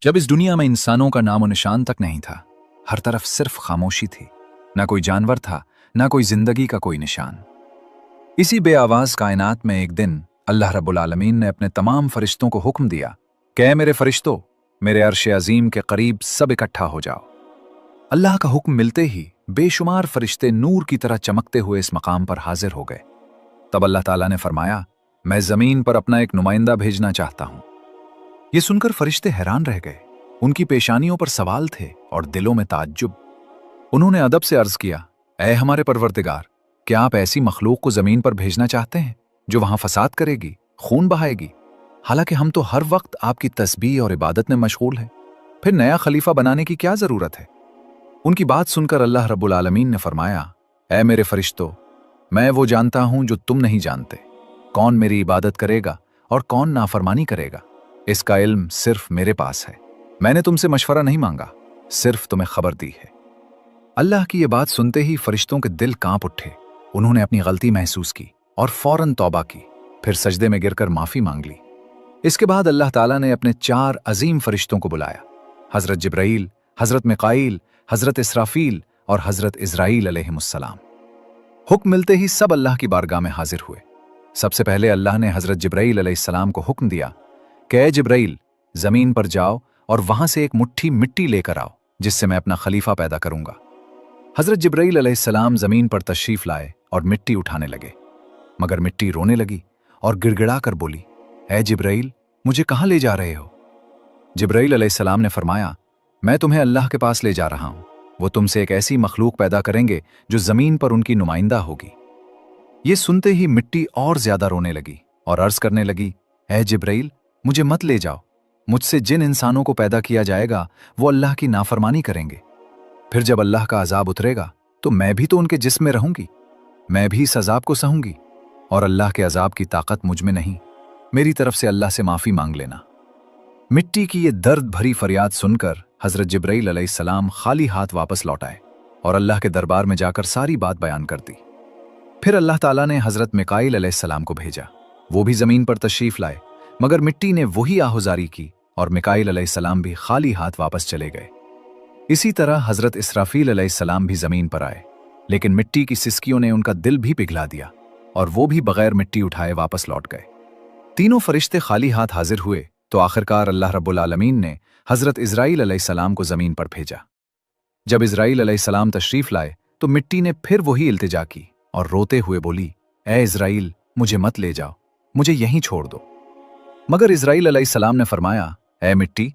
जब इस दुनिया में इंसानों का नामो निशान तक नहीं था, हर तरफ सिर्फ खामोशी थी। ना कोई जानवर था, ना कोई जिंदगी का कोई निशान। इसी बेआवाज कायनात में एक दिन अल्लाह रब्बुल आलमीन ने अपने तमाम फरिश्तों को हुक्म दिया कि ऐ मेरे फरिश्तों, मेरे अर्श अजीम के करीब सब इकट्ठा हो जाओ। अल्लाह का हुक्म मिलते ही बेशुमार फरिश्ते नूर की तरह चमकते हुए इस मकाम पर हाजिर हो गए। तब अल्लाह ताला ने फरमाया, मैं जमीन पर अपना एक नुमाइंदा भेजना चाहता हूं। ये सुनकर फरिश्ते हैरान रह गए। उनकी पेशानियों पर सवाल थे और दिलों में ताज्जुब। उन्होंने अदब से अर्ज किया, ऐ हमारे परवरदिगार, क्या आप ऐसी मखलूक को जमीन पर भेजना चाहते हैं जो वहां फसाद करेगी, खून बहाएगी? हालांकि हम तो हर वक्त आपकी तस्बीह और इबादत में मशगूल हैं। फिर नया खलीफा बनाने की क्या जरूरत है? उनकी बात सुनकर अल्लाह रब्बुल आलमीन ने फरमाया, ऐ मेरे फरिश्तों, मैं वो जानता हूं जो तुम नहीं जानते। कौन मेरी इबादत करेगा और कौन नाफरमानी करेगा, इसका इल्म सिर्फ मेरे पास है। मैंने तुमसे मशवरा नहीं मांगा, सिर्फ तुम्हें खबर दी है। अल्लाह की ये बात सुनते ही फरिश्तों के दिल कांप उठे। उन्होंने अपनी गलती महसूस की और फौरन तौबा की, फिर सजदे में गिरकर माफी मांग ली। इसके बाद अल्लाह ताला ने अपने 4 अजीम फरिश्तों को बुलाया, हजरत जिब्राईल, हजरत मिकाईल, हजरत इसराफील और हजरत इज़राईल अलैहिमुस्सलाम। हुक्म मिलते ही सब अल्लाह की बारगाह में हाजिर हुए। सबसे पहले अल्लाह ने हजरत जिब्राईल अलैहिस्सलाम को हुक्म दिया कि ऐ जिब्राईल, जमीन पर जाओ और वहां से एक मुट्ठी मिट्टी लेकर आओ, जिससे मैं अपना खलीफा पैदा करूंगा। हजरत जिब्राईल अलैहिस्सलाम जमीन पर तशरीफ लाए और मिट्टी उठाने लगे, मगर मिट्टी रोने लगी और गिड़गिड़ा कर बोली, ऐ जिब्राईल, मुझे कहां ले जा रहे हो? जिब्राईल अलैहिस्सलाम ने फरमाया, मैं तुम्हें अल्लाह के पास ले जा रहा हूं। वो तुमसे एक ऐसी मखलूक पैदा करेंगे जो जमीन पर उनकी नुमाइंदा होगी। ये सुनते ही मिट्टी और ज्यादा रोने लगी और अर्ज करने लगी, ऐ जिब्राईल, मुझे मत ले जाओ। मुझसे जिन इंसानों को पैदा किया जाएगा वो अल्लाह की नाफरमानी करेंगे। फिर जब अल्लाह का अजाब उतरेगा तो मैं भी तो उनके जिस्म में रहूंगी, मैं भी इस अजाब को सहूंगी, और अल्लाह के अजाब की ताकत मुझ में नहीं। मेरी तरफ से अल्लाह से माफी मांग लेना। मिट्टी की ये दर्द भरी फरियाद सुनकर हजरत जिब्राईल अलैहिस्सलाम खाली हाथ वापस लौट आए और अल्लाह के दरबार में जाकर सारी बात बयान कर दी। फिर अल्लाह ताला ने हजरत मिकाईल अलैहिस्सलाम को भेजा। वो भी जमीन पर तशरीफ लाए, मगर मिट्टी ने वही आहुजारी की और मिकाईल अलैहिस्सलाम भी खाली हाथ वापस चले गए। इसी तरह हजरत इसराफील अलैहिस्सलाम भी जमीन पर आए, लेकिन मिट्टी की सिसकियों ने उनका दिल भी पिघला दिया और वो भी बगैर मिट्टी उठाए वापस लौट गए। तीनों फरिश्ते खाली हाथ हाजिर हुए तो आखिरकार अल्लाह रब्बुल आलमीन ने हजरत इज़राईल अलैहिस्सलाम को जमीन पर भेजा। जब इज़राईल अलैहिस्सलाम तशरीफ लाए तो मिट्टी ने फिर वही इल्तिजा की और रोते हुए बोली, ऐ इज़राईल, मुझे मत ले जाओ, मुझे यहीं छोड़ दो। मगर इज़राईल अलैहिस्सलाम ने फरमाया, ऐ मिट्टी,